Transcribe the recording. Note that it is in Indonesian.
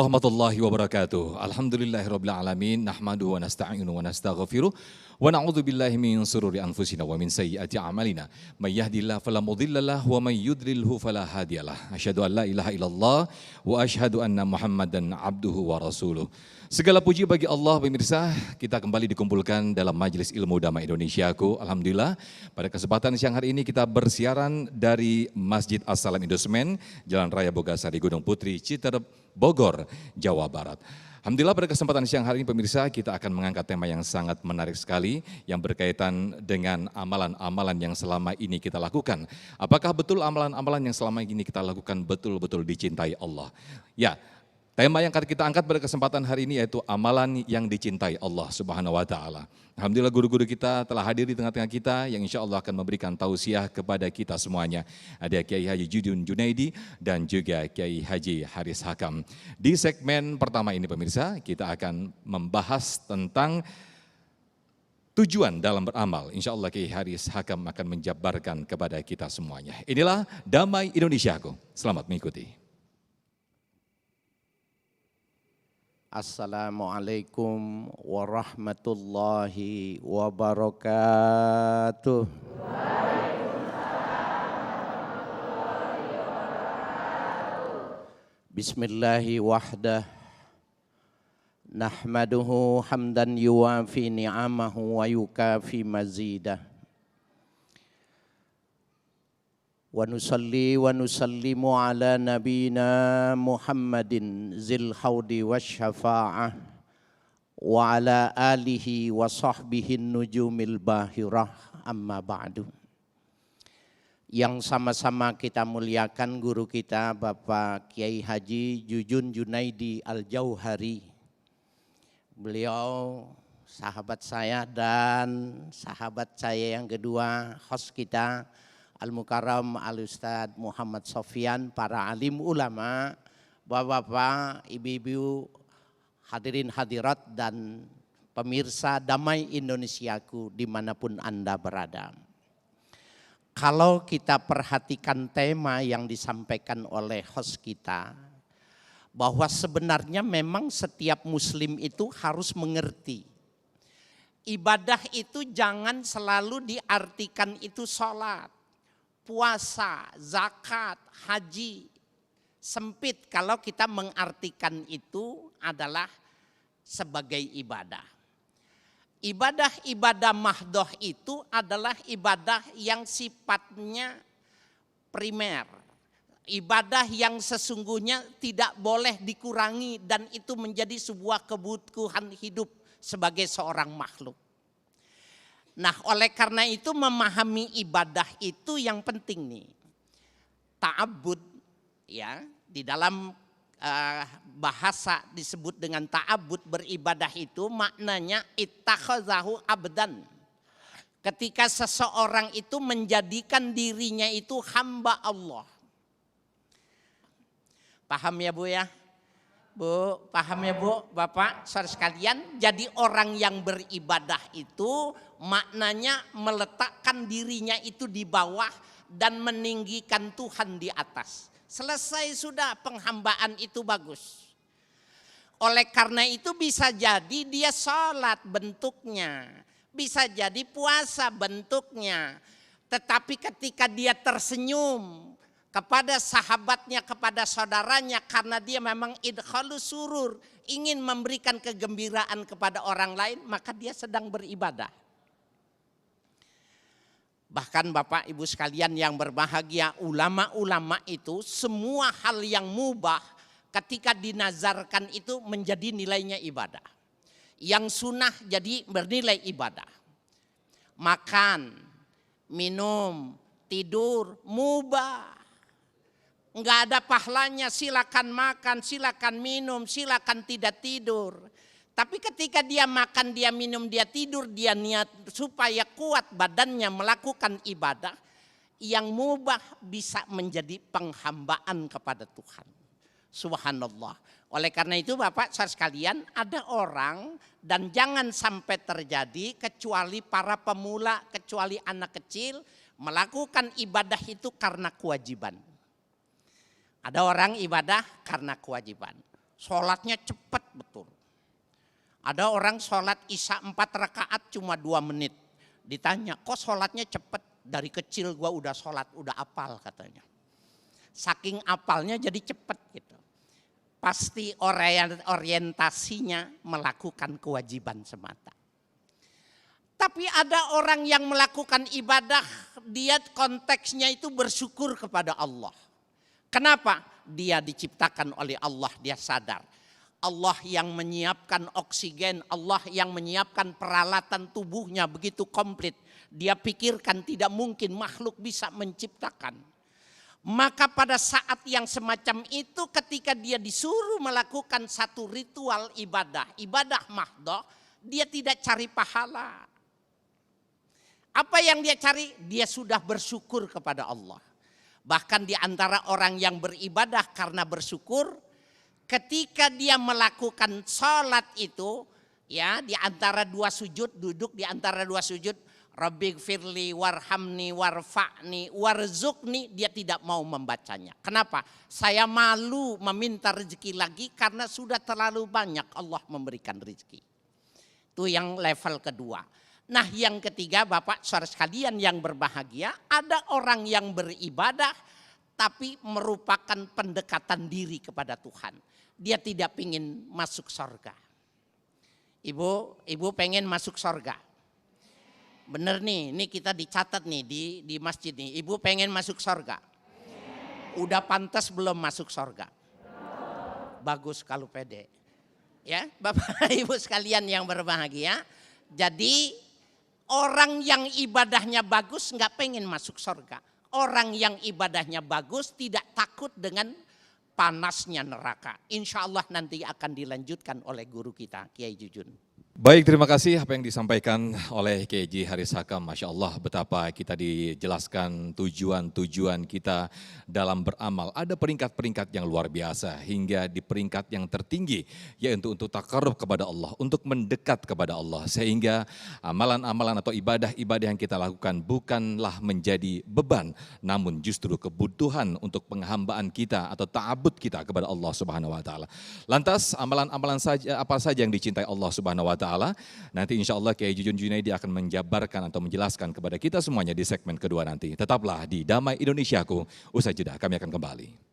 Warahmatullahi wabarakatuh. Alhamdulillahirabbil alamin, nahmaduhu wa nasta'inu wa nastaghfiruh wa na'udzu billahi min shururi anfusina wa min sayyiati a'malina. May yahdihillahu fala mudhillalah wa may yudlilhu fala hadiyalah. Asyhadu an la ilaha illallah wa asyhadu anna Muhammadan abduhu wa rasuluh. Segala puji bagi Allah, pemirsa. Kita kembali dikumpulkan dalam Majelis Ilmu Dhamma Indonesiaku. Alhamdulillah, pada kesempatan siang hari ini kita bersiaran dari Masjid As-Salam Indosemen, Jalan Raya Bogasari, Gunung Putri, Citerep, Bogor, Jawa Barat. Alhamdulillah, pada kesempatan siang hari ini pemirsa, kita akan mengangkat tema yang sangat menarik sekali yang berkaitan dengan amalan-amalan yang selama ini kita lakukan. Apakah betul amalan-amalan yang selama ini kita lakukan betul-betul dicintai Allah? Ya, tema yang akan kita angkat pada kesempatan hari ini yaitu amalan yang dicintai Allah Subhanahu wa Ta'ala. Alhamdulillah, guru-guru kita telah hadir di tengah-tengah kita yang insya Allah akan memberikan tausiah kepada kita semuanya. Ada Kiai Haji Judun Junaidi dan juga Kiai Haji Haris Hakam. Di segmen pertama ini pemirsa, kita akan membahas tentang tujuan dalam beramal. Insya Allah Kiai Haris Hakam akan menjabarkan kepada kita semuanya. Inilah Damai Indonesiaku. Selamat mengikuti. Assalamualaikum warahmatullahi wabarakatuh. Bismillahi wahdah. Nahmaduhu hamdan yuwafi ni'amahu wa yukafi mazidah. Wa nusalli wa nusallimu ala nabina Muhammadin zil haudi wasyafa'ah wa ala alihi wa sahbihi nujumil bahirah, amma ba'du. Yang sama-sama kita muliakan guru kita Bapak Kiai Haji Jujun Junaidi Al-Jauhari. Beliau sahabat saya dan sahabat saya yang kedua, host kita Al-Mukarram Al-Ustadz Muhammad Sofyan, para alim ulama, bapak-bapak, ibu-ibu, hadirin hadirat dan pemirsa Damai Indonesiaku dimanapun Anda berada. Kalau kita perhatikan tema yang disampaikan oleh host kita, bahwa sebenarnya memang setiap muslim itu harus mengerti. Ibadah itu jangan selalu diartikan itu sholat, puasa, zakat, haji. Sempit kalau kita mengartikan itu adalah sebagai ibadah. Ibadah-ibadah mahdoh itu adalah ibadah yang sifatnya primer. Ibadah yang sesungguhnya tidak boleh dikurangi dan itu menjadi sebuah kebutuhan hidup sebagai seorang makhluk. Nah, oleh karena itu memahami ibadah itu yang penting nih. Ta'abbud, ya, di dalam bahasa disebut dengan ta'abbud, beribadah itu maknanya ittakhazahu abdan. Ketika seseorang itu menjadikan dirinya itu hamba Allah. Paham ya Bu ya? Bu, paham ya Bu, Bapak, saudara sekalian? Jadi orang yang beribadah itu maknanya meletakkan dirinya itu di bawah dan meninggikan Tuhan di atas. Selesai sudah, penghambaan itu bagus. Oleh karena itu bisa jadi dia sholat bentuknya, bisa jadi puasa bentuknya. Tetapi ketika dia tersenyum kepada sahabatnya, kepada saudaranya, karena dia memang idkhalus surur, ingin memberikan kegembiraan kepada orang lain, maka dia sedang beribadah. Bahkan Bapak Ibu sekalian yang berbahagia, ulama-ulama itu semua hal yang mubah ketika dinazarkan itu menjadi nilainya ibadah. Yang sunnah jadi bernilai ibadah. Makan, minum, tidur, mubah. Enggak ada pahalanya, silakan makan, silakan minum, silakan tidak tidur. Tapi ketika dia makan, dia minum, dia tidur, dia niat supaya kuat badannya melakukan ibadah, yang mubah bisa menjadi penghambaan kepada Tuhan. Subhanallah. Oleh karena itu Bapak saudara sekalian, ada orang dan jangan sampai terjadi kecuali para pemula, kecuali anak kecil melakukan ibadah itu karena kewajiban. Ada orang ibadah karena kewajiban. sholatnya cepat betul. Ada orang sholat isya 4 rakaat cuma 2 menit. Ditanya, kok sholatnya cepat? Dari kecil gua udah sholat, udah apal katanya. Saking apalnya jadi cepat gitu. Pasti orientasinya melakukan kewajiban semata. Tapi ada orang yang melakukan ibadah, dia konteksnya itu bersyukur kepada Allah. Kenapa? Dia diciptakan oleh Allah, dia sadar. Allah yang menyiapkan oksigen, Allah yang menyiapkan peralatan tubuhnya begitu komplit. Dia pikirkan tidak mungkin makhluk bisa menciptakan. Maka pada saat yang semacam itu ketika dia disuruh melakukan satu ritual ibadah mahdoh, dia tidak cari pahala. Apa yang dia cari? Dia sudah bersyukur kepada Allah. Bahkan di antara orang yang beribadah karena bersyukur, ketika dia melakukan sholat itu, ya di antara 2 sujud, duduk di antara 2 sujud, Rabbighfirli warhamni warfa'ni warzuqni, dia tidak mau membacanya. Kenapa? Saya malu meminta rezeki lagi karena sudah terlalu banyak Allah memberikan rezeki. Itu yang level kedua. Nah yang ketiga Bapak saudara sekalian yang berbahagia, ada orang yang beribadah tapi merupakan pendekatan diri kepada Tuhan. Dia tidak ingin masuk surga. Ibu pengen masuk surga. Bener nih, ini kita dicatat nih di masjid nih. Ibu pengen masuk surga. Udah pantas belum masuk surga? Bagus kalau pede. Ya, Bapak Ibu sekalian yang berbahagia. Jadi orang yang ibadahnya bagus nggak pengen masuk surga. Orang yang ibadahnya bagus tidak takut dengan panasnya neraka. Insya Allah nanti akan dilanjutkan oleh guru kita, Kiai Jujun. Baik, terima kasih apa yang disampaikan oleh Kiai Haji Haris Hakam. Masya Allah betapa kita dijelaskan tujuan-tujuan kita dalam beramal. Ada peringkat-peringkat yang luar biasa hingga di peringkat yang tertinggi, yaitu untuk takarrub kepada Allah, untuk mendekat kepada Allah. Sehingga amalan-amalan atau ibadah-ibadah yang kita lakukan bukanlah menjadi beban, namun justru kebutuhan untuk penghambaan kita atau ta'abud kita kepada Allah Subhanahu wa taala. Lantas amalan-amalan saja apa saja yang dicintai Allah Subhanahu wa taala? Nanti insya Allah Kiai Jujun Junaidi akan menjabarkan atau menjelaskan kepada kita semuanya di segmen kedua nanti. Tetaplah di Damai Indonesiaku. Usai jeda kami akan kembali.